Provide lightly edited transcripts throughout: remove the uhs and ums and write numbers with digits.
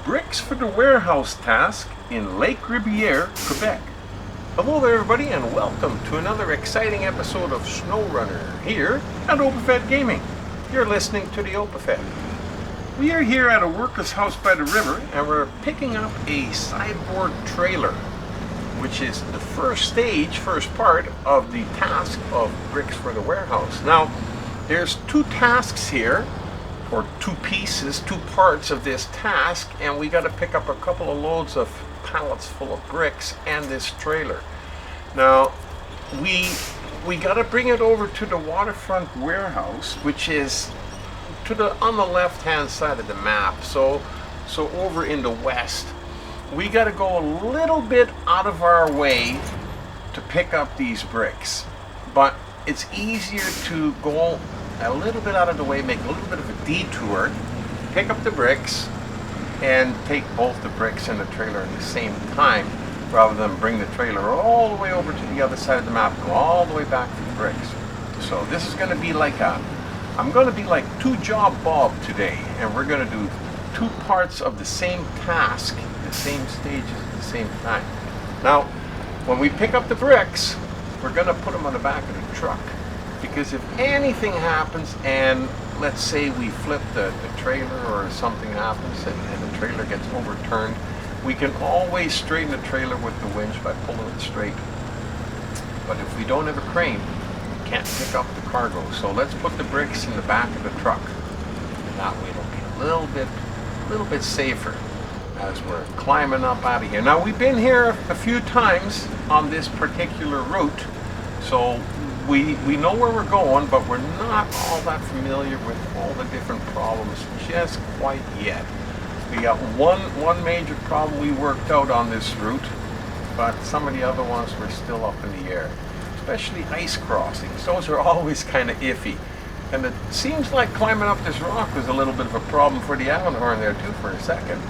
bricks for the warehouse task in Lake Ribiere, Quebec. Hello there everybody and welcome to another exciting episode of SnowRunner here at OpenFed Gaming. You're listening to the OpenFed. We are here at a worker's house by the river and we're picking up a sideboard trailer, which is the first part of the task of bricks for the warehouse. Now, there's two tasks here, or two parts of this task, and we got to pick up a couple of loads of pallets full of bricks and this trailer. Now, we got to bring it over to the waterfront warehouse, which is on the left-hand side of the map. So over in the west. We got to go a little bit out of our way to pick up these bricks, but it's easier to go a little bit out of the way, make a little bit of a detour, pick up the bricks, and take both the bricks and the trailer at the same time, rather than bring the trailer all the way over to the other side of the map, go all the way back for the bricks. So this is going to be like I'm going to be like two job Bob today, and we're going to do two parts of the same task, the same stages at the same time. Now, when we pick up the bricks, we're going to put them on the back of the truck, because if anything happens and let's say we flip the trailer or something happens and the trailer gets overturned, we can always straighten the trailer with the winch by pulling it straight. But if we don't have a crane, we can't pick up the cargo. So let's put the bricks in the back of the truck, and that way it'll be a little bit safer as we're climbing up out of here. Now, we've been here a few times on this particular route, so we know where we're going, but we're not all that familiar with all the different problems just quite yet. We got one major problem we worked out on this route, but some of the other ones were still up in the air, especially ice crossings. Those are always kind of iffy. And it seems like climbing up this rock was a little bit of a problem for the Avenhorn there too for a second.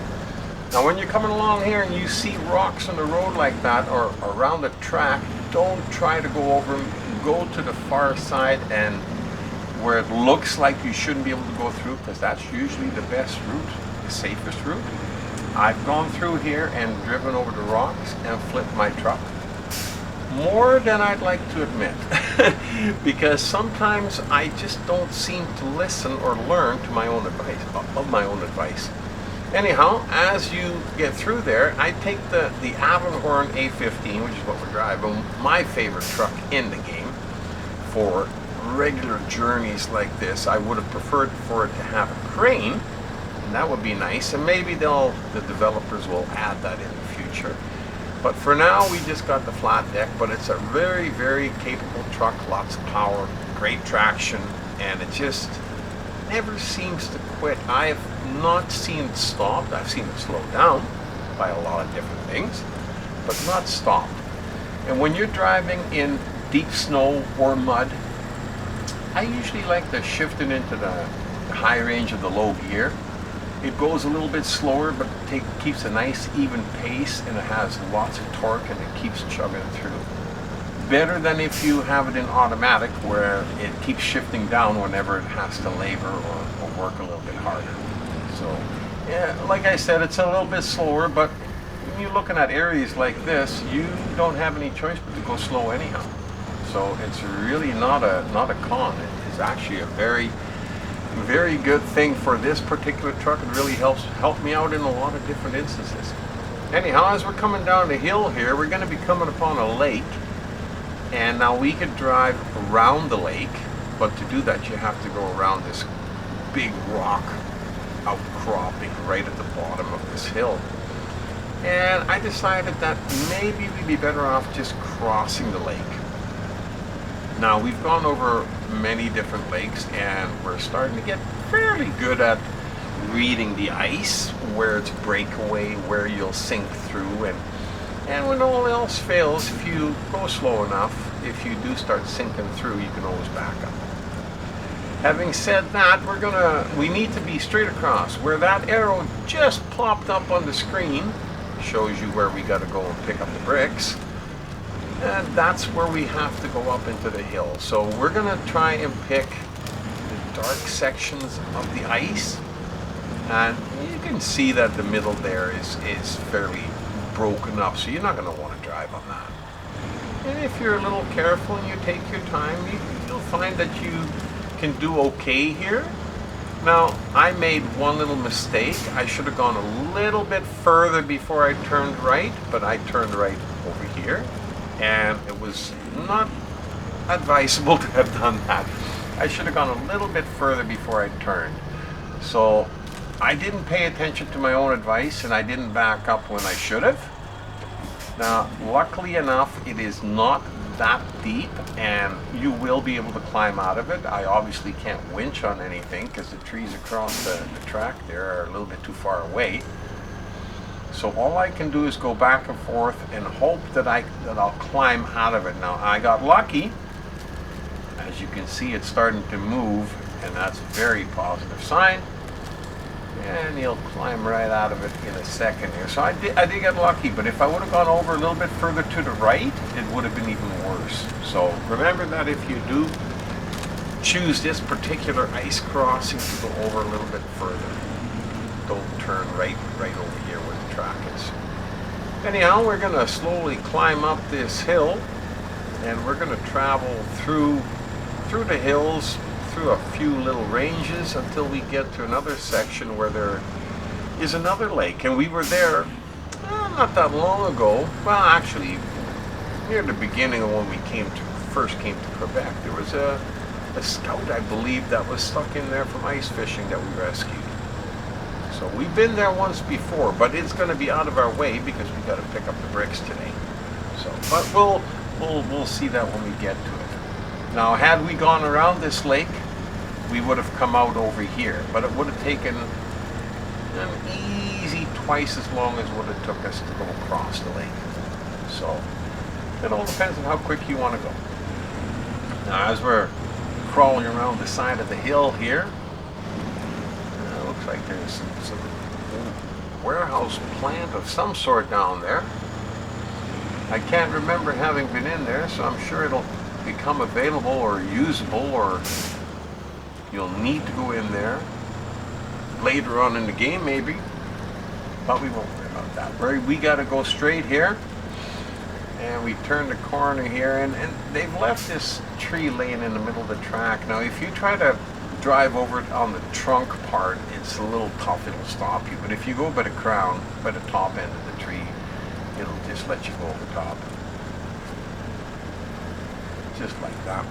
Now, when you're coming along here and you see rocks on the road like that or around the track, don't try to go over them. Go to the far side and where it looks like you shouldn't be able to go through, because that's usually the best route, the safest route. I've gone through here and driven over the rocks and flipped my truck. More than I'd like to admit, because sometimes I just don't seem to listen or learn to my own advice. Anyhow, as you get through there, I take the Avenhorn A15, which is what we're driving, my favorite truck in the game. For regular journeys like this, I would have preferred for it to have a crane, and that would be nice, and maybe the developers will add that in the future. But for now, we just got the flat deck, but it's a very, very capable truck, lots of power, great traction, and it just never seems to quit. I have not seen it stopped. I've seen it slow down by a lot of different things, but not stopped. And when you're driving in deep snow or mud, I usually like to shift it into the high range of the low gear. It goes a little bit slower, but keeps a nice even pace, and it has lots of torque, and it keeps chugging through. Better than if you have it in automatic, where it keeps shifting down whenever it has to labor or work a little bit harder. So, yeah, like I said, it's a little bit slower, but when you're looking at areas like this, you don't have any choice but to go slow anyhow. So it's really not a con. It's actually a very, very good thing for this particular truck. It really helped me out in a lot of different instances. Anyhow, as we're coming down the hill here, we're going to be coming upon a lake. And now we could drive around the lake, but to do that you have to go around this big rock outcropping right at the bottom of this hill. And I decided that maybe we'd be better off just crossing the lake. Now, we've gone over many different lakes and we're starting to get fairly good at reading the ice, where it's breakaway, where you'll sink through, and when all else fails, if you go slow enough, if you do start sinking through, you can always back up. Having said that, we need to be straight across. Where that arrow just plopped up on the screen shows you where we got to go and pick up the bricks. And that's where we have to go up into the hill. So we're going to try and pick the dark sections of the ice. And can see that the middle there is fairly broken up, so you're not going to want to drive on that. And if you're a little careful and you take your time, you'll find that you can do okay here. Now, I made one little mistake. I should have gone a little bit further before I turned right, but I turned right over here, and it was not advisable to have done that. I should have gone a little bit further before I turned. So I didn't pay attention to my own advice, and I didn't back up when I should have. Now, luckily enough, it is not that deep, and you will be able to climb out of it. I obviously can't winch on anything because the trees across the track there are a little bit too far away. So all I can do is go back and forth and hope that I'll climb out of it. Now, I got lucky. As you can see, it's starting to move, and that's a very positive sign. And you'll climb right out of it in a second here. So I did get lucky, but if I would have gone over a little bit further to the right, it would have been even worse. So remember that if you do choose this particular ice crossing to go over a little bit further, don't turn right over here where the track is. Anyhow, we're going to slowly climb up this hill, and we're going to travel through the hills, through a few little ranges until we get to another section where there is another lake. And we were there not that long ago. Well, actually, near the beginning of when we first came to Quebec, there was a scout, I believe, that was stuck in there from ice fishing that we rescued. So we've been there once before, but it's going to be out of our way because we got to pick up the bricks today. So, but we'll see that when we get to it. Now, had we gone around this lake, we would have come out over here, but it would have taken an easy twice as long as what it took us to go across the lake. So it all depends on how quick you want to go. Now, as we're crawling around the side of the hill here, it looks like there's some warehouse plant of some sort down there. I can't remember having been in there, so I'm sure it'll become available or usable, or you'll need to go in there later on in the game maybe, but we won't worry about that. We got to go straight here, and we turn the corner here, and they've left this tree laying in the middle of the track. Now, if you try to drive over it on the trunk part, it's a little tough, it'll stop you, but if you go by the crown, by the top end of the tree, it'll just let you go over top. Just like that.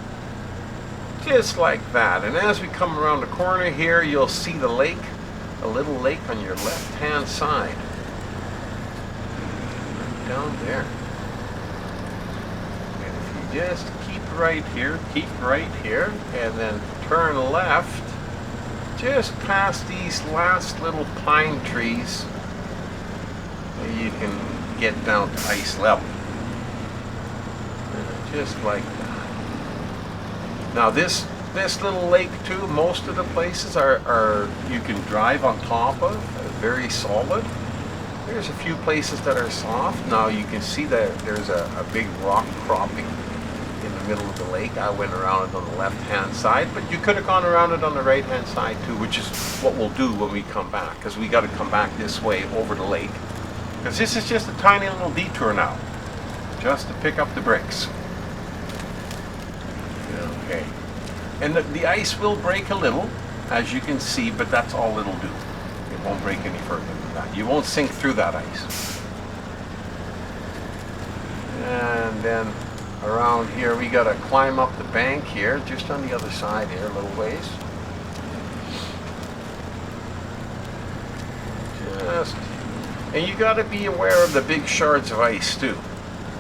Just like that. And as we come around the corner here, you'll see the lake, a little lake on your left-hand side. Down there. And if you just keep right here, and then turn left, just past these last little pine trees, you can get down to ice level. Just like that. Now this little lake too, most of the places are you can drive on top of, very solid. There's a few places that are soft. Now you can see that there's a big rock cropping in the middle of the lake. I went around it on the left-hand side, but you could have gone around it on the right-hand side too, which is what we'll do when we come back, because we got to come back this way over the lake. Because this is just a tiny little detour now, just to pick up the bricks. Okay. And the ice will break a little, as you can see, but that's all it'll do. It won't break any further than that. You won't sink through that ice. And then around here, we got to climb up the bank here, just on the other side here, a little ways. And you got to be aware of the big shards of ice too.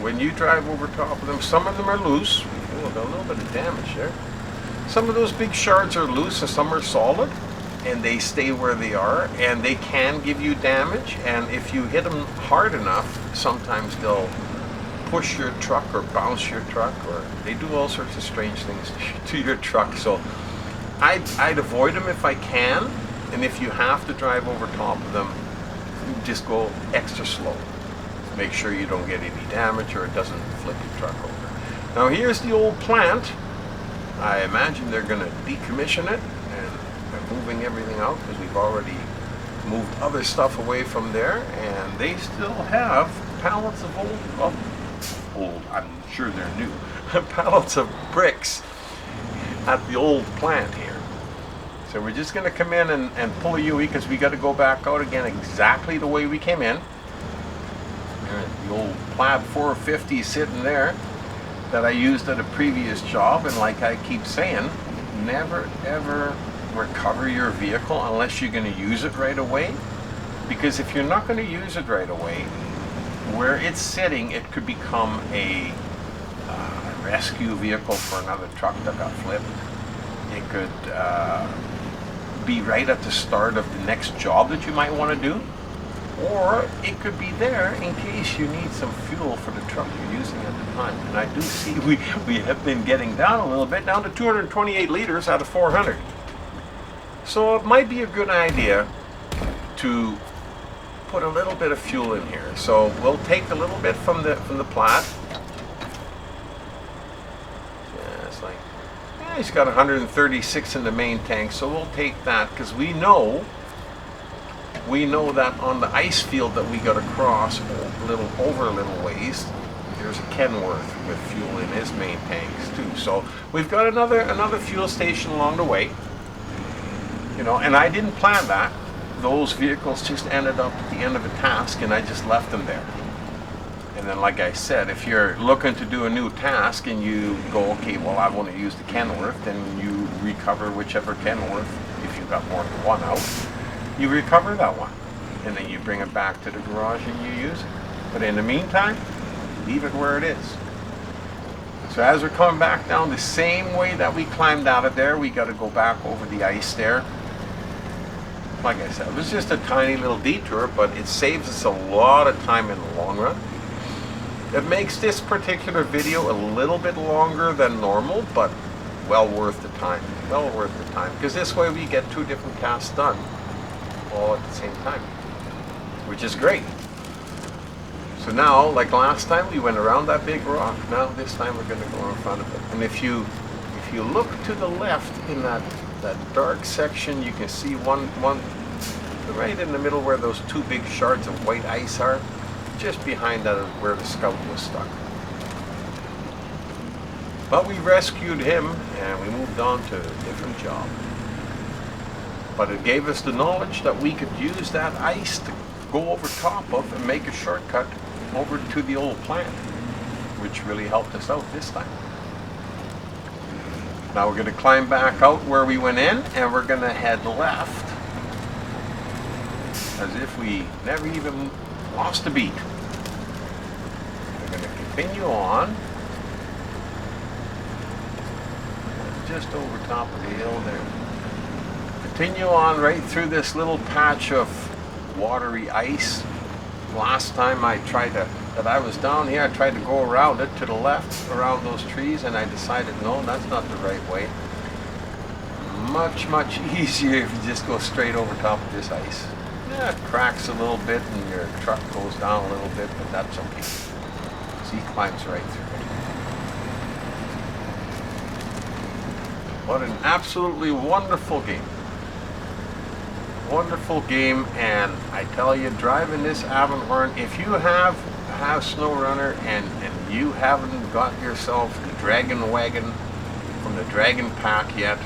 When you drive over top of them, some of them are loose. Oh, got a little bit of damage there. Some of those big shards are loose and some are solid, and they stay where they are, and they can give you damage. And if you hit them hard enough, sometimes they'll push your truck or bounce your truck, or they do all sorts of strange things to your truck. So I'd avoid them if I can, and if you have to drive over top of them, just go extra slow. Make sure you don't get any damage or it doesn't flip your truck over. Now here's the old plant. I imagine they're going to decommission it, and they're moving everything out because we've already moved other stuff away from there, and they still have pallets of old, I'm sure they're new, pallets of bricks at the old plant here. So we're just going to come in and pull a UE because we got to go back out again exactly the way we came in. There's the old Plaid 450 sitting there that I used at a previous job, and like I keep saying, never ever recover your vehicle unless you're going to use it right away, because if you're not going to use it right away, where it's sitting, it could become a rescue vehicle for another truck that got flipped. It could be right at the start of the next job that you might want to do, or it could be there in case you need some fuel for the truck you're using at the time. And I do see we have been getting down a little bit, down to 228 liters out of 400. So it might be a good idea to put a little bit of fuel in here. So we'll take a little bit from the Plaid. Yeah, it's like, yeah, he's got 136 in the main tank, so we'll take that because we know that on the ice field that we got across over a little ways, there's a Kenworth with fuel in his main tanks too. So we've got another fuel station along the way. You know, and I didn't plan that. Those vehicles just ended up at the end of a task, and I just left them there. And then, like I said, if you're looking to do a new task and you go, okay, well, I want to use the Kenworth, then you recover whichever Kenworth, if you've got more than one out, you recover that one. And then you bring it back to the garage and you use it. But in the meantime, leave it where it is. So as we're coming back down the same way that we climbed out of there, we got to go back over the ice there. Like I said, it was just a tiny little detour, but it saves us a lot of time in the long run. It makes this particular video a little bit longer than normal, but well worth the time. Well worth the time, because this way we get 2 different tasks done all at the same time, which is great. So now, like last time, we went around that big rock. Now this time we're going to go in front of it. And if you look to the left in that dark section, you can see one right in the middle where those 2 big shards of white ice are. Just behind that is where the Scout was stuck. But we rescued him and we moved on to a different job. But it gave us the knowledge that we could use that ice to go over top of and make a shortcut over to the old plant, which really helped us out this time. Now we're going to climb back out where we went in, and we're going to head left as if we never even lost a beat. We're going to continue on just over top of the hill there. Continue on right through this little patch of watery ice. Last time that I was down here, I tried to go around it to the left, around those trees, and I decided, no, that's not the right way. Much, much easier if you just go straight over top of this ice. Yeah, it cracks a little bit and your truck goes down a little bit, but that's okay. So he climbs right through it. What an absolutely wonderful game. Wonderful game, and I tell you, driving this Avenhorn, if you have SnowRunner and you haven't got yourself the Dragon Wagon from the Dragon Pack yet,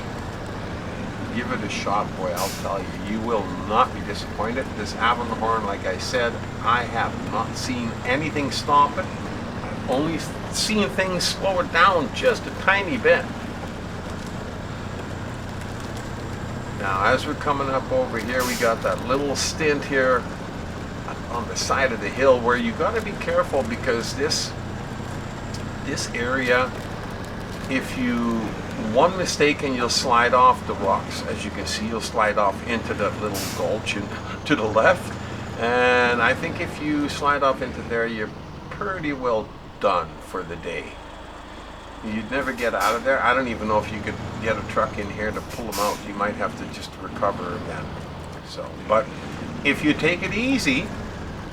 give it a shot, boy. I'll tell you, you will not be disappointed. This Avenhorn, like I said, I have not seen anything stop it. I've only seen things slow it down just a tiny bit. Now, as we're coming up over here, we got that little stint here on the side of the hill where you got to be careful, because this area, if you one mistake and you'll slide off the rocks, as you can see, you'll slide off into that little gulch to the left, and I think if you slide off into there, you're pretty well done for the day. You'd never get out of there. I don't even know if you could get a truck in here to pull them out. You might have to just recover again. So, but if you take it easy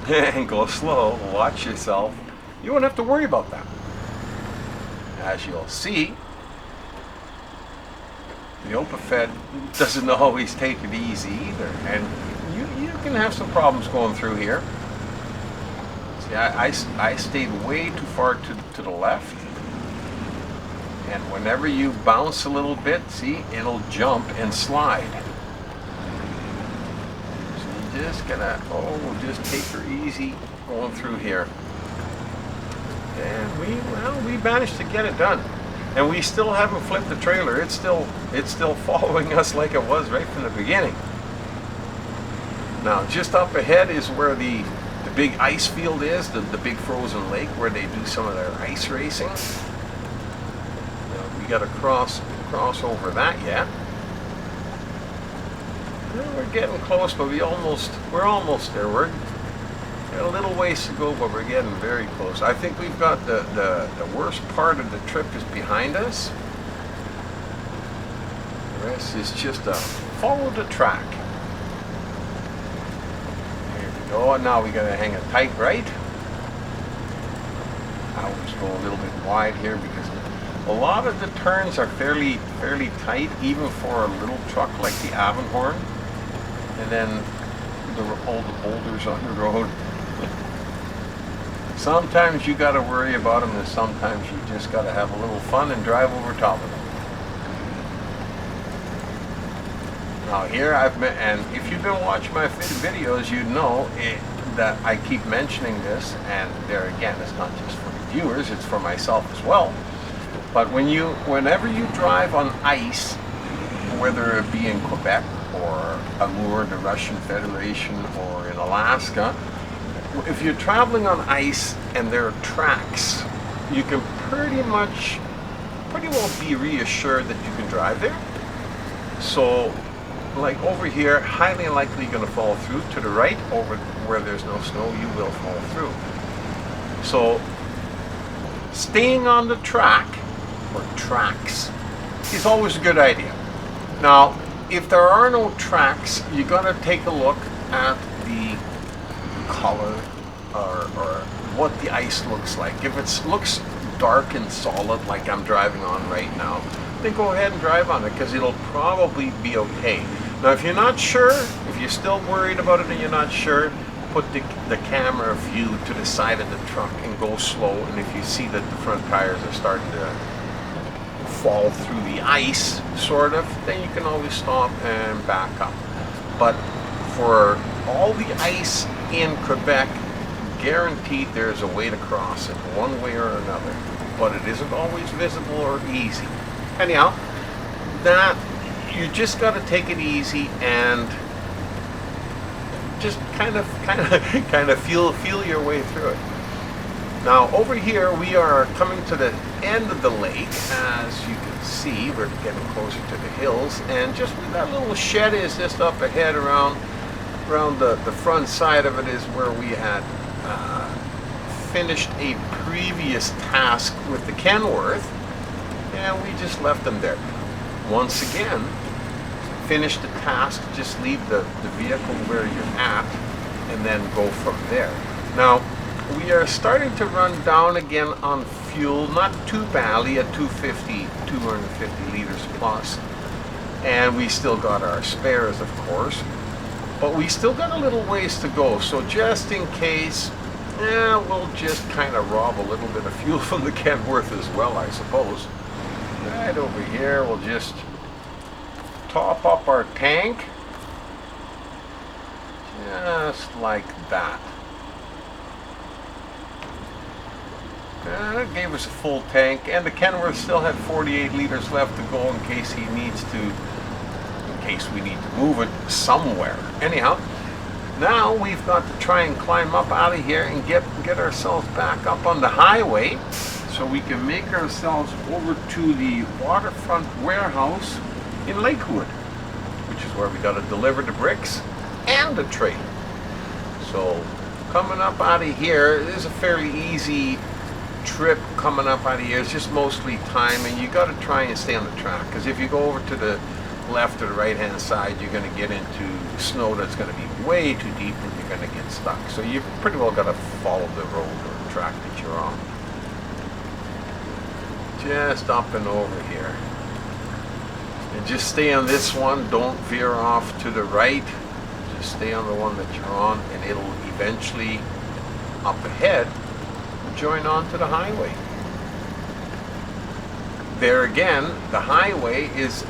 and go slow, watch yourself, you won't have to worry about that. As you'll see, the Opafed doesn't always take it easy either. And you can have some problems going through here. See, I stayed way too far to the left. And whenever you bounce a little bit, see, it'll jump and slide. So you just gotta, just take her easy going through here. And we managed to get it done. And we still haven't flipped the trailer. It's still following us like it was right from the beginning. Now, just up ahead is where the big ice field is, the big frozen lake where they do some of their ice racing. We got to cross over that yet. Well, we're getting close, but we're almost there. We're got a little ways to go, but we're getting very close. I think we've got the worst part of the trip is behind us. The rest is just follow the track. There we go. And now we got to hang a tight right. I always go a little bit wide here because a lot of the turns are fairly tight, even for a little truck like the Avenhorn. And then all the boulders on the road. Sometimes you got to worry about them, and sometimes you just got to have a little fun and drive over top of them. Now here and if you've been watching my videos, you know that I keep mentioning this, and there again, it's not just for the viewers, it's for myself as well. But whenever you drive on ice, whether it be in Quebec or Amur, the Russian Federation, or in Alaska, if you're traveling on ice and there are tracks, you can pretty well be reassured that you can drive there. So, like over here, highly likely you're going to fall through. To the right, over where there's no snow, you will fall through. So, staying on the track, or tracks, is always a good idea. Now, if there are no tracks, you got to take a look at the color or what the ice looks like. If it looks dark and solid like I'm driving on right now, then go ahead and drive on it, because it'll probably be okay. Now, if you're not sure, if you're still worried about it and you're not sure, put the camera view to the side of the truck and go slow. And if you see that the front tires are starting to fall through the ice, sort of, then you can always stop and back up. But for all the ice in Quebec, guaranteed there's a way to cross it, one way or another. But it isn't always visible or easy. Anyhow, that you just got to take it easy and just kind of feel your way through it. Now over here we are coming to the end of the lake. As you can see, we're getting closer to the hills, and just where that little shed is just up ahead around the front side of it is where we had finished a previous task with the Kenworth, and we just left them there. Once again, finish the task, just leave the vehicle where you're at, and then go from there. Now, we are starting to run down again on fuel, not too badly, at 250 liters plus. And we still got our spares, of course, but we still got a little ways to go. So just in case, we'll just kind of rob a little bit of fuel from the Kenworth as well, I suppose. Right over here, we'll just top up our tank, just like that. And it gave us a full tank, and the Kenworth still had 48 liters left to go in case we need to move it somewhere. Anyhow, now we've got to try and climb up out of here and get ourselves back up on the highway so we can make ourselves over to the waterfront warehouse in Lakewood, which is where we got to deliver the bricks and the trailer. So coming up out of here, it is a fairly easy trip coming up out of here. It's just mostly time, and you got to try and stay on the track, because if you go over to the left or the right hand side, you're going to get into snow that's going to be way too deep and you're going to get stuck. So you pretty well got to follow the road or the track that you're on. Just up and over here, and just stay on this one, don't veer off to the right. Just stay on the one that you're on, and it'll eventually, up ahead, join on to the highway. There again, the highway is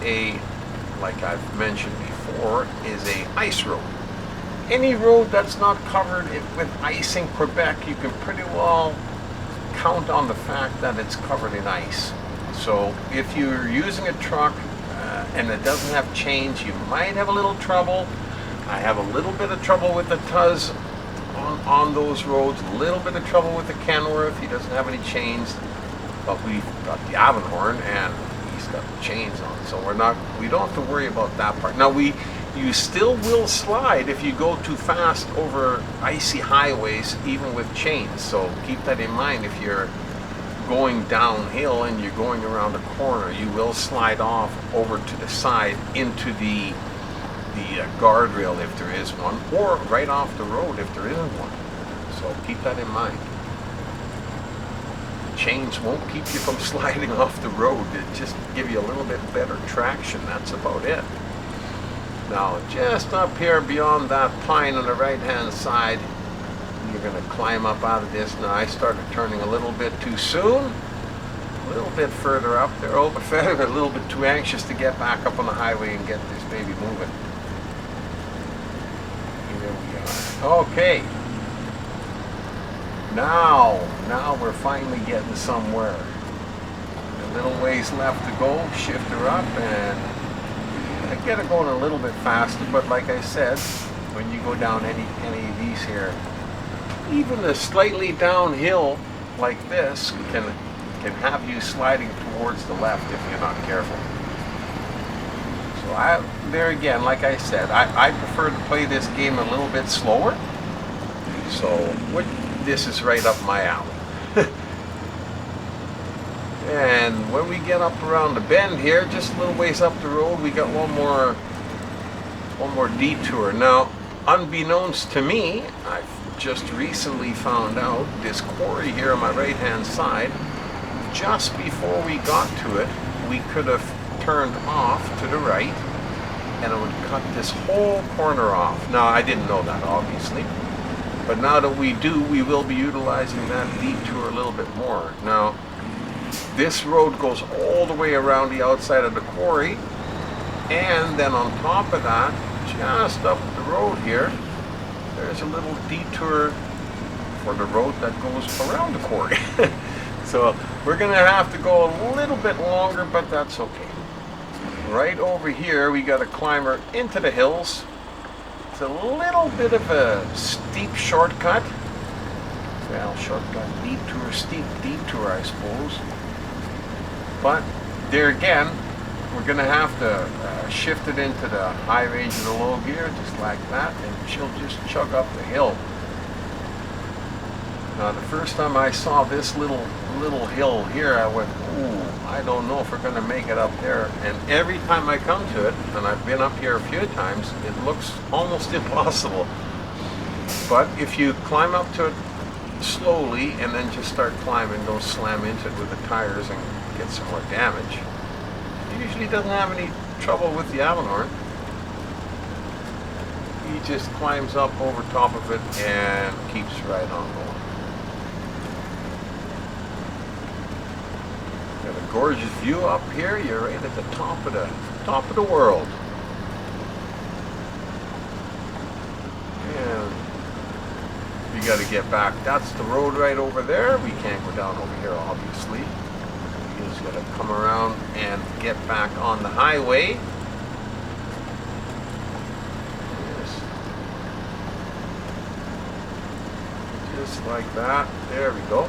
like I've mentioned before, is a ice road. Any road that's not covered with ice in Quebec, you can pretty well count on the fact that it's covered in ice. So if you're using a truck and it doesn't have chains, you might have a little trouble. I have a little bit of trouble with the Tuz on those roads, a little bit of trouble with the Kenworth. He doesn't have any chains, but we've got the Avenhorn and he's got the chains on, so we don't have to worry about that part. Now you still will slide if you go too fast over icy highways, even with chains. So keep that in mind. If you're going downhill and you're going around a corner, you will slide off over to the side into the guardrail if there is one, or right off the road if there isn't one. So keep that in mind. Chains won't keep you from sliding off the road. It just give you a little bit better traction. That's about it. Now, just up here beyond that pine on the right-hand side, you're going to climb up out of this. Now, I started turning a little bit too soon. A little bit further up there. Oh, but I'm a little bit too anxious to get back up on the highway and get this baby moving. Here we are. Okay. Now we're finally getting somewhere. A little ways left to go. Shift her up and I get it going a little bit faster, but like I said, when you go down any of these here, even a slightly downhill like this can have you sliding towards the left if you're not careful. So there again, like I said, I prefer to play this game a little bit slower. So this is right up my alley. And when we get up around the bend here, just a little ways up the road, we got one more detour. Now, unbeknownst to me, I've just recently found out this quarry here on my right hand side, just before we got to it, we could have turned off to the right and it would cut this whole corner off. Now, I didn't know that, obviously, but now that we do, we will be utilizing that detour a little bit more. Now, this road goes all the way around the outside of the quarry, and then on top of that, just up the road here, there's a little detour for the road that goes around the quarry. So we're going to have to go a little bit longer, but that's okay. Right over here, we got a climber into the hills. It's a little bit of a steep shortcut. Well, shortcut, detour, steep detour, I suppose. But there again, we're going to have to shift it into the high range of the low gear, just like that, and she'll just chug up the hill. Now, the first time I saw this little hill here, I went, ooh, I don't know if we're going to make it up there. And every time I come to it, and I've been up here a few times, it looks almost impossible. But if you climb up to it slowly and then just start climbing, don't slam into it with the tires and get some more damage. He usually doesn't have any trouble with the Avenhorn. He just climbs up over top of it and keeps right on going. Got a gorgeous view up here. You're right at the top of the world. And you got to get back. That's the road right over there. We can't go down over here, obviously. You just got to come around and get back on the highway. Just like that. There we go.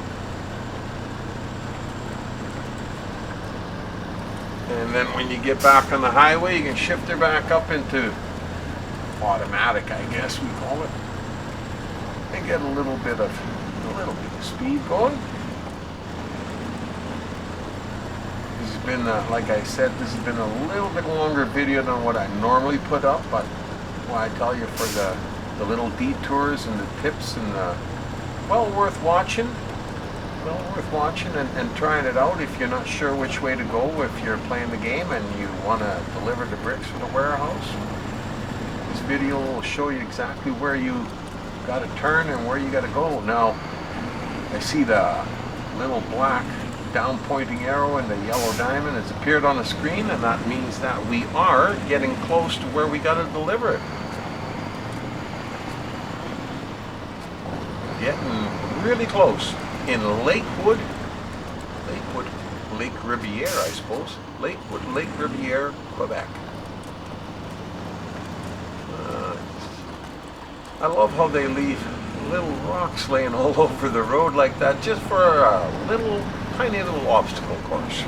And then when you get back on the highway, you can shift her back up into automatic, I guess we call it, and get a little bit of speed going. This has been, like I said, this has been a little bit longer video than what I normally put up, but well, I tell you, for the little detours and the tips and well worth watching. Well worth watching and trying it out if you're not sure which way to go if you're playing the game and you want to deliver the bricks for the warehouse. This video will show you exactly where you got to turn and where you got to go. Now, I see the little black down pointing arrow and the yellow diamond has appeared on the screen, and that means that we are getting close to where we got to deliver it. Getting really close in Lakewood, Lake Ribiere, I suppose. Lakewood, Lake Ribiere, Quebec. I love how they leave little rocks laying all over the road like that, just for a tiny little obstacle course.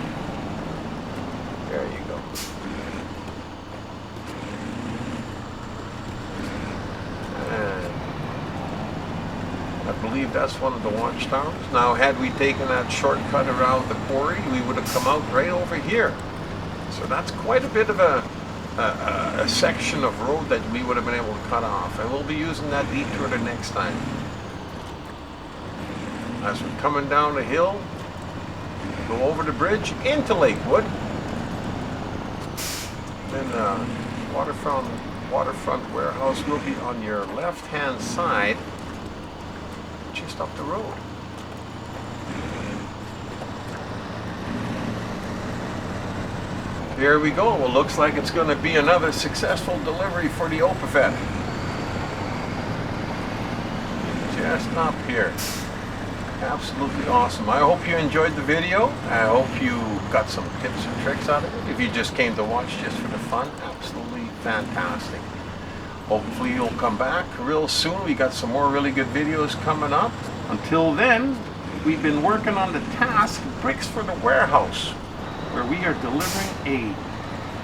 There you go. And I believe that's one of the watchtowers. Now, had we taken that shortcut around the quarry, we would have come out right over here. So that's quite a bit of a section of road that we would have been able to cut off, and we'll be using that detour the next time. As we're coming down the hill, go over the bridge into Lakewood, then the waterfront warehouse will be on your left-hand side, just up the road. There we go. Well, looks like it's going to be another successful delivery for the Opafed. Just up here. Absolutely awesome. I hope you enjoyed the video. I hope you got some tips and tricks out of it. If you just came to watch just for the fun, absolutely fantastic. Hopefully you'll come back real soon. We got some more really good videos coming up. Until then, we've been working on the task bricks for the warehouse, where we are delivering a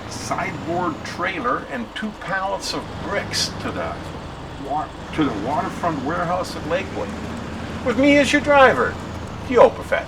sideboard trailer and 2 pallets of bricks to the waterfront warehouse at Lakewood. With me as your driver, the Opafed.